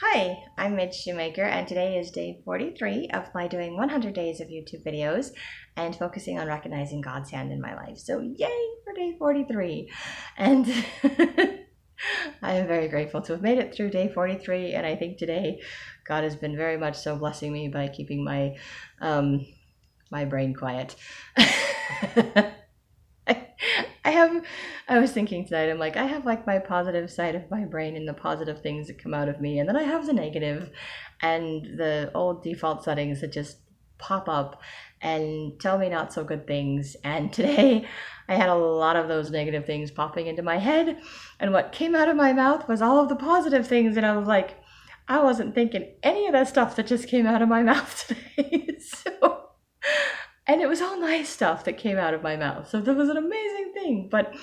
Hi, I'm Midge Shoemaker, and today is day 43 of my doing 100 days of YouTube videos and focusing on recognizing God's hand in my life. So, yay for day 43! And I am very grateful to have made it through day 43, and I think today God has been very much so blessing me by keeping my brain quiet. I have, I was thinking tonight, I'm like, I have like my positive side of my brain and the positive things that come out of me, and then I have the negative and the old default settings that just pop up and tell me not so good things. And today I had a lot of those negative things popping into my head, and what came out of my mouth was all of the positive things, and I was like, I wasn't thinking any of that stuff that just came out of my mouth today. And it was all nice stuff that came out of my mouth. So that was an amazing thing. But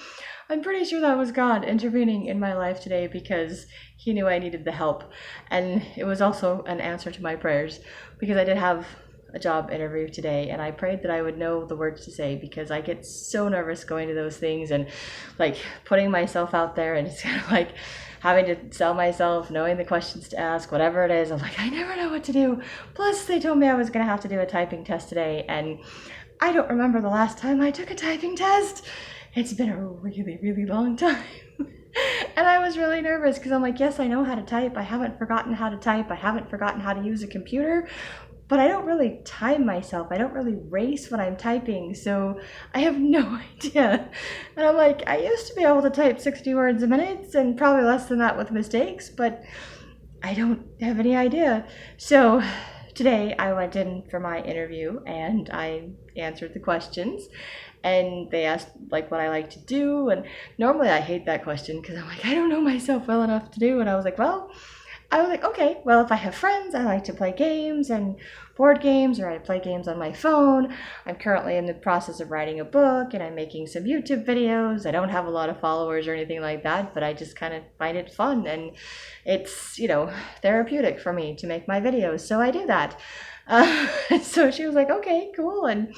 I'm pretty sure that was God intervening in my life today because He knew I needed the help. And it was also an answer to my prayers because I did have a job interview today and I prayed that I would know the words to say because I get so nervous going to those things and like putting myself out there, and it's kind of like having to sell myself, knowing the questions to ask, whatever it is. I'm like, I never know what to do. Plus, they told me I was going to have to do a typing test today, and I don't remember the last time I took a typing test. It's been a really, really long time. And I was really nervous because I'm like, yes, I know how to type. I haven't forgotten how to type. I haven't forgotten how to use a computer. But I don't really time myself. I don't really race when I'm typing, so I have no idea. And I'm like, I used to be able to type 60 words a minute and probably less than that with mistakes, but I don't have any idea. So today I went in for my interview and I answered the questions, and they asked like what I like to do, and normally I hate that question because I'm like, I don't know myself well enough to do, and I was like, okay, well, if I have friends, I like to play games and board games, or I play games on my phone. I'm currently in the process of writing a book and I'm making some YouTube videos. I don't have a lot of followers or anything like that, but I just kind of find it fun and it's, therapeutic for me to make my videos. So I do that. So she was like, okay, cool. And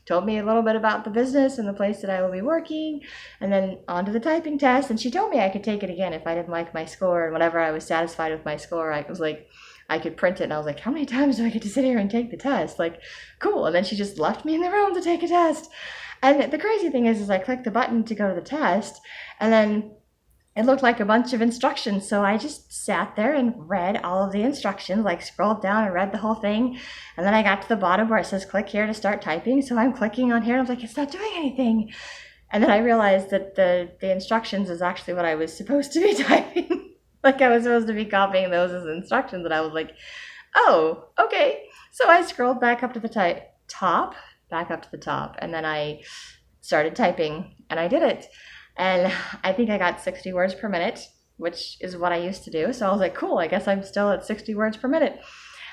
told me a little bit about the business and the place that I will be working, and then on to the typing test. And she told me I could take it again if I didn't like my score, and whenever I was satisfied with my score, I was like, I could print it. And I was like, how many times do I get to sit here and take the test? Like, cool. And then she just left me in the room to take a test. And the crazy thing is I clicked the button to go to the test, and then it looked like a bunch of instructions. So I just sat there and read all of the instructions, like scrolled down and read the whole thing. And then I got to the bottom where it says click here to start typing. So I'm clicking on here and I was like, it's not doing anything. And then I realized that the instructions is actually what I was supposed to be typing. Like I was supposed to be copying those as instructions. And I was like, oh, okay. So I scrolled back up to the top, and then I started typing and I did it. And I think I got 60 words per minute, which is what I used to do. So I was like, cool, I guess I'm still at 60 words per minute.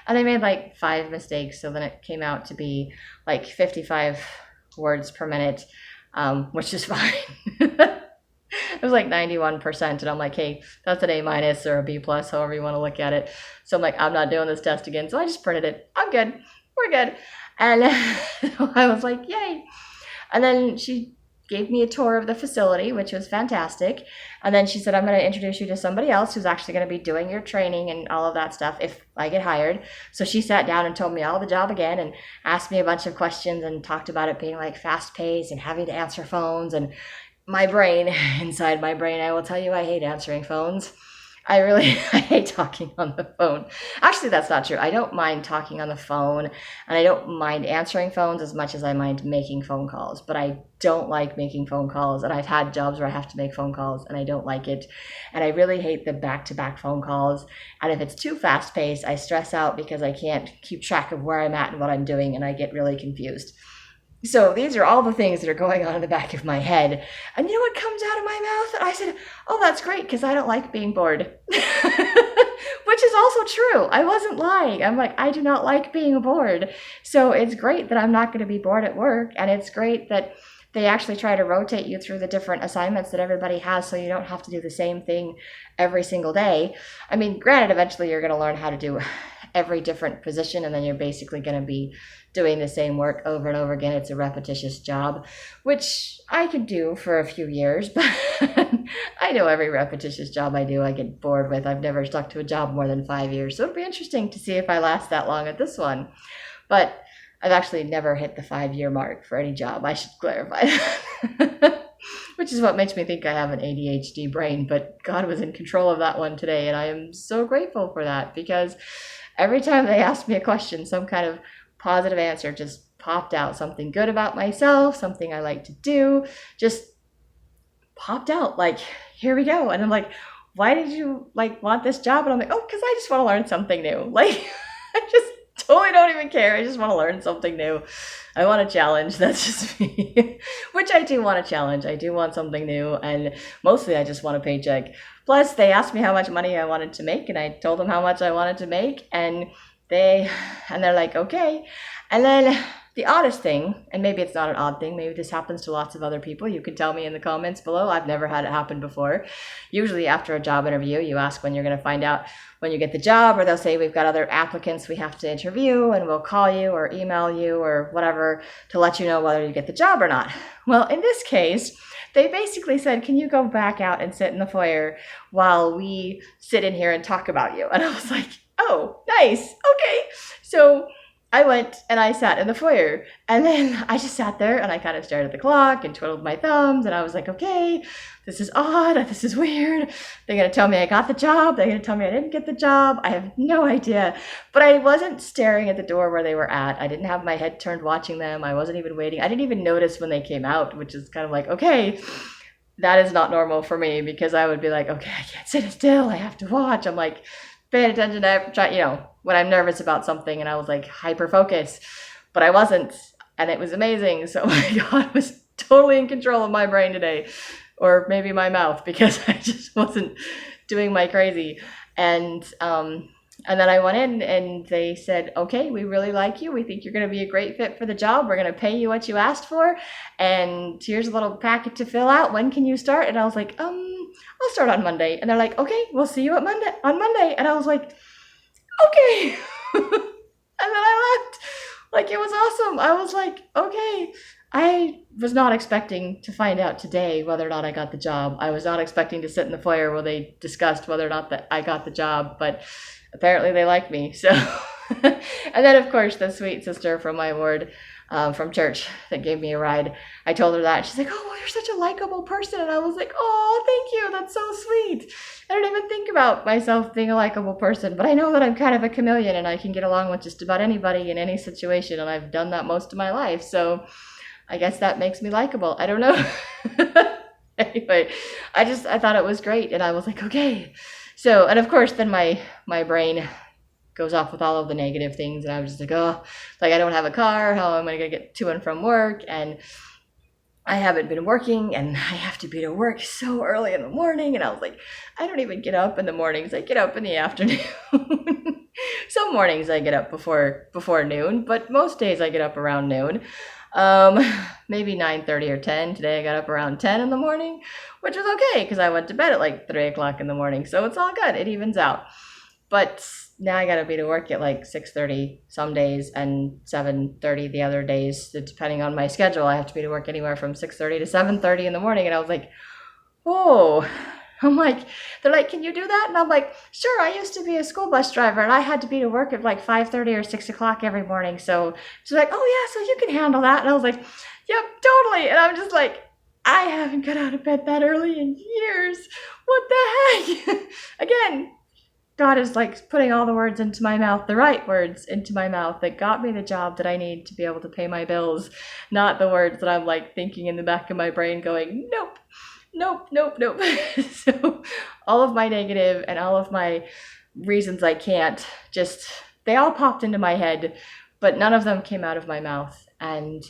And I made like 5 mistakes. So then it came out to be like 55 words per minute, which is fine. It was like 91%. And I'm like, hey, that's an A minus or a B plus, however you want to look at it. So I'm like, I'm not doing this test again. So I just printed it. I'm good. We're good. And I was like, yay. And then she gave me a tour of the facility, which was fantastic. And then she said, I'm going to introduce you to somebody else who's actually going to be doing your training and all of that stuff if I get hired. So she sat down and told me all the job again and asked me a bunch of questions and talked about it being like fast paced and having to answer phones. And my brain, inside my brain, I will tell you, I hate answering phones. I hate talking on the phone. Actually, that's not true. I don't mind talking on the phone, and I don't mind answering phones as much as I mind making phone calls, but I don't like making phone calls, and I've had jobs where I have to make phone calls, and I don't like it, and I really hate the back-to-back phone calls, and if it's too fast-paced, I stress out because I can't keep track of where I'm at and what I'm doing, and I get really confused. So these are all the things that are going on in the back of my head. And you know what comes out of my mouth? And I said, oh, that's great, because I don't like being bored. Which is also true. I wasn't lying. I'm like, I do not like being bored. So it's great that I'm not going to be bored at work. And it's great that they actually try to rotate you through the different assignments that everybody has so you don't have to do the same thing every single day. I mean, granted, eventually you're going to learn how to do every different position, and then you're basically going to be doing the same work over and over again. It's a repetitious job, which I could do for a few years, but I know every repetitious job I do I get bored with. I've never stuck to a job more than 5 years, so it'll be interesting to see if I last that long at this one. But I've actually never hit the 5-year mark for any job. I should clarify that. Which is what makes me think I have an ADHD brain, but God was in control of that one today, and I am so grateful for that, because every time they asked me a question, some kind of positive answer just popped out. Something good about myself, something I like to do, just popped out. Like, here we go. And I'm like, why did you want this job? And I'm like, oh, because I just want to learn something new. Like, I just totally don't even care. I just want to learn something new. I want a challenge. That's just me. Which I do want a challenge. I do want something new. And mostly I just want a paycheck. Plus, they asked me how much money I wanted to make, and I told them how much I wanted to make. And they're like, okay. And then the oddest thing, and maybe it's not an odd thing, maybe this happens to lots of other people. You can tell me in the comments below. I've never had it happen before. Usually after a job interview, you ask when you're going to find out when you get the job, or they'll say, we've got other applicants we have to interview, and we'll call you or email you or whatever to let you know whether you get the job or not. Well, in this case, they basically said, can you go back out and sit in the foyer while we sit in here and talk about you? And I was like, oh, nice. Okay. So I went and I sat in the foyer, and then I just sat there and I kind of stared at the clock and twiddled my thumbs, and I was like, okay, this is odd. This is weird. They're going to tell me I got the job. They're going to tell me I didn't get the job. I have no idea. But I wasn't staring at the door where they were at. I didn't have my head turned watching them. I wasn't even waiting. I didn't even notice when they came out, which is kind of like, okay, that is not normal for me, because I would be like, okay, I can't sit still. I have to watch. I'm like paying attention to, when I'm nervous about something, and I was like hyper focused, but I wasn't, and it was amazing. So my God, I was totally in control of my brain today, or maybe my mouth, because I just wasn't doing my crazy. And then I went in and they said, okay, we really like you. We think you're going to be a great fit for the job. We're going to pay you what you asked for. And here's a little packet to fill out. When can you start? And I was like, I'll start on Monday. And they're like, okay, we'll see you on Monday. And I was like, okay. And then I left. Like, it was awesome. I was like, okay. I was not expecting to find out today whether or not I got the job. I was not expecting to sit in the foyer where they discussed whether or not that I got the job, but apparently they like me. So, and then of course the sweet sister from my ward, from church, that gave me a ride, I told her that. She's like, oh, well, you're such a likable person. And I was like, oh, thank you. That's so sweet. I don't even think about myself being a likable person, but I know that I'm kind of a chameleon and I can get along with just about anybody in any situation. And I've done that most of my life. So I guess that makes me likable. I don't know. Anyway, I thought it was great. And I was like, okay. So, and of course, then my brain goes off with all of the negative things. And I was just like, oh, like I don't have a car. How am I going to get to and from work? And I haven't been working, and I have to be to work so early in the morning. And I was like, I don't even get up in the mornings. I get up in the afternoon. Some mornings I get up before noon, but most days I get up around noon. Maybe 9:30 or 10. Today I got up around 10 in the morning, which was okay because I went to bed at like 3 o'clock in the morning. So it's all good. It evens out. But now I got to be to work at like 6:30 some days and 7:30 the other days. Depending on my schedule, I have to be to work anywhere from 6:30 to 7:30 in the morning. And I was like, oh, I'm like, they're like, can you do that? And I'm like, sure, I used to be a school bus driver and I had to be to work at like 5:30 or 6 o'clock every morning. So she's like, oh yeah, so you can handle that. And I was like, yep, totally. And I'm just like, I haven't got out of bed that early in years. What the heck? Again, God is like putting all the words into my mouth, the right words into my mouth that got me the job that I need to be able to pay my bills, not the words that I'm like thinking in the back of my brain going, nope. So all of my negative and all of my reasons I can't, they all popped into my head, but none of them came out of my mouth. And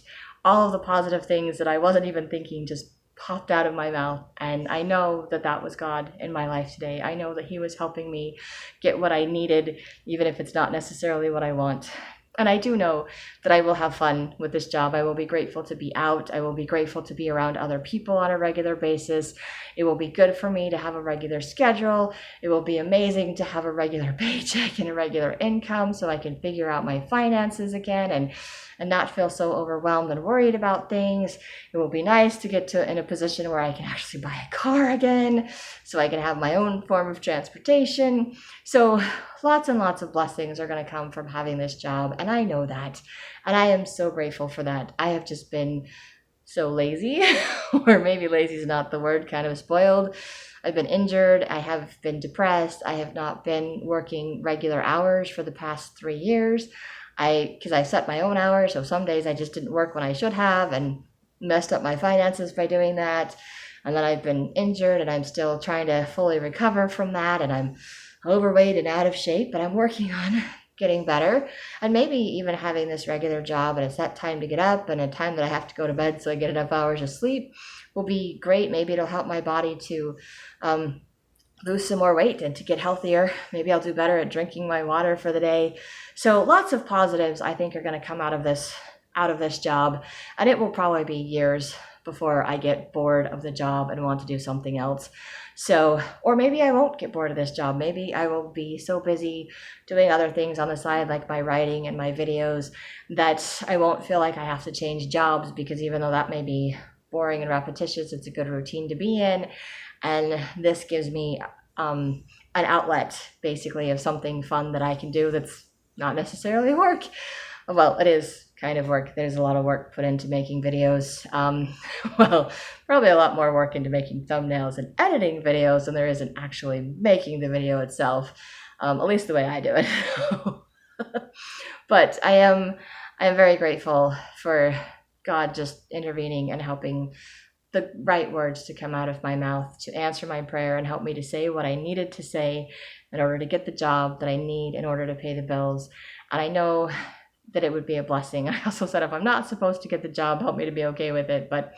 all of the positive things that I wasn't even thinking just popped out of my mouth. And I know that that was God in my life today. I know that He was helping me get what I needed, even if it's not necessarily what I want. And I do know that I will have fun with this job. I will be grateful to be out. I will be grateful to be around other people on a regular basis. It will be good for me to have a regular schedule. It will be amazing to have a regular paycheck and a regular income so I can figure out my finances again and not feel so overwhelmed and worried about things. It will be nice to get to in a position where I can actually buy a car again so I can have my own form of transportation. So lots and lots of blessings are going to come from having this job, and I know that, and I am so grateful for that. I have just been so lazy, or maybe lazy is not the word, kind of spoiled. I've been injured, I have been depressed, I have not been working regular hours for the past 3 years. Because I set my own hours, so some days I just didn't work when I should have and messed up my finances by doing that. And then I've been injured and I'm still trying to fully recover from that, and I'm overweight and out of shape, but I'm working on getting better. And maybe even having this regular job and a set time to get up and a time that I have to go to bed so I get enough hours of sleep will be great. Maybe it'll help my body to lose some more weight and to get healthier. Maybe I'll do better at drinking my water for the day. So lots of positives I think are going to come out of this job, and it will probably be years before I get bored of the job and want to do something else. So, or maybe I won't get bored of this job. Maybe I will be so busy doing other things on the side, like my writing and my videos, that I won't feel like I have to change jobs, because even though that may be boring and repetitious, it's a good routine to be in. And this gives me an outlet, basically, of something fun that I can do that's not necessarily work. Well, it is kind of work. There's a lot of work put into making videos. Well, probably a lot more work into making thumbnails and editing videos than there is in actually making the video itself, at least the way I do it. But I am very grateful for God just intervening and helping the right words to come out of my mouth, to answer my prayer and help me to say what I needed to say in order to get the job that I need in order to pay the bills. And I know that it would be a blessing. I also said if I'm not supposed to get the job, help me to be okay with it. But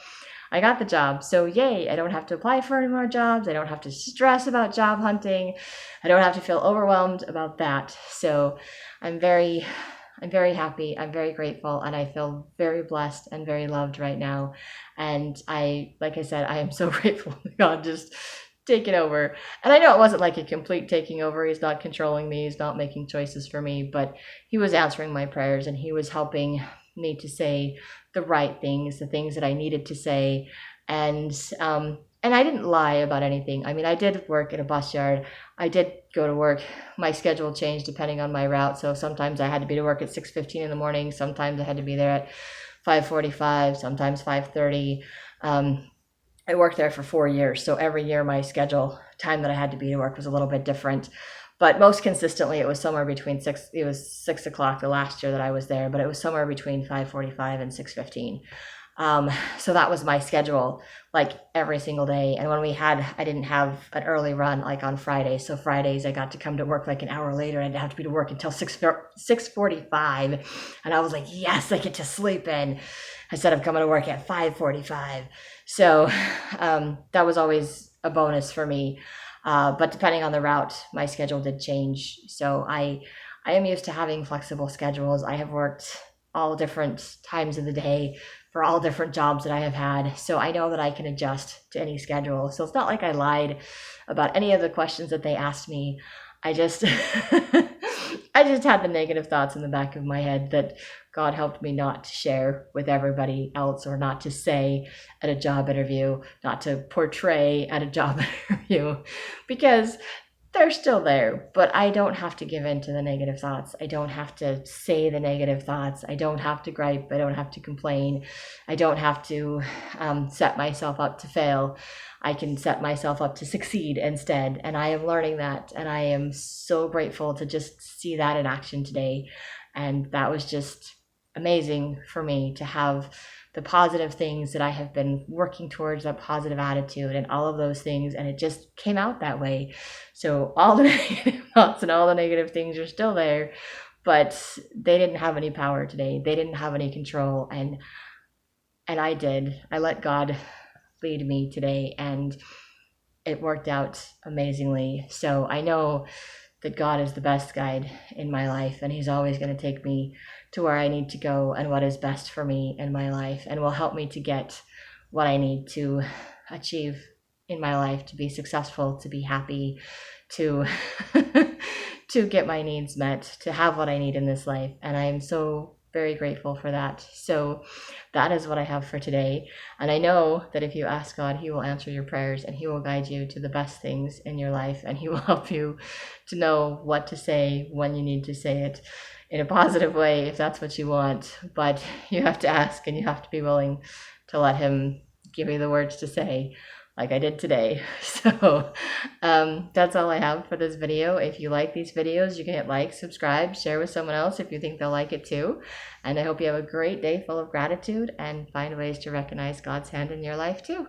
I got the job, so yay. I don't have to apply for any more jobs. I don't have to stress about job hunting. I don't have to feel overwhelmed about that. So I'm very happy. I'm very grateful, and I feel very blessed and very loved right now. And like I said, I am so grateful to God just taking over. And I know it wasn't like a complete taking over. He's not controlling me. He's not making choices for me, but he was answering my prayers, and he was helping me to say the right things, the things that I needed to say. And I didn't lie about anything. I mean, I did work at a bus yard. I did go to work. My schedule changed depending on my route. So sometimes I had to be to work at 6:15 in the morning. Sometimes I had to be there at 5:45, sometimes 5:30. I worked there for 4 years. So every year my schedule time that I had to be to work was a little bit different. But most consistently, it was somewhere between it was 6 o'clock the last year that I was there, but it was somewhere between 5:45 and 6:15. So that was my schedule, like every single day. And when I didn't have an early run like on Fridays. So Fridays I got to come to work like an hour later. I didn't have to be to work until 6:45. And I was like, yes, I get to sleep in instead of coming to work at 5:45. So that was always a bonus for me. But depending on the route, my schedule did change. So I am used to having flexible schedules. I have worked all different times of the day for all different jobs that I have had. So I know that I can adjust to any schedule. So it's not like I lied about any of the questions that they asked me. I just I just had the negative thoughts in the back of my head that God helped me not to share with everybody else, or not to say at a job interview, not to portray at a job interview, because they're still there. But I don't have to give in to the negative thoughts. I don't have to say the negative thoughts. I don't have to gripe. I don't have to complain. I don't have to set myself up to fail. I can set myself up to succeed instead. And I am learning that. And I am so grateful to just see that in action today. And that was just amazing for me to have the positive things that I have been working towards, that positive attitude and all of those things. And it just came out that way. So all the negative thoughts and all the negative things are still there, but they didn't have any power today. They didn't have any control. And I did. I let God lead me today, and it worked out amazingly. So I know that God is the best guide in my life, and he's always going to take me to where I need to go and what is best for me in my life, and will help me to get what I need to achieve in my life, to be successful, to be happy, to to get my needs met, to have what I need in this life. And I am so very grateful for that. So that is what I have for today. And I know that if you ask God, He will answer your prayers and He will guide you to the best things in your life, and He will help you to know what to say when you need to say it in a positive way if that's what you want. But you have to ask, and you have to be willing to let Him give you the words to say, like I did today. So that's all I have for this video. If you like these videos, you can hit like, subscribe, share with someone else if you think they'll like it too. And I hope you have a great day full of gratitude and find ways to recognize God's hand in your life too.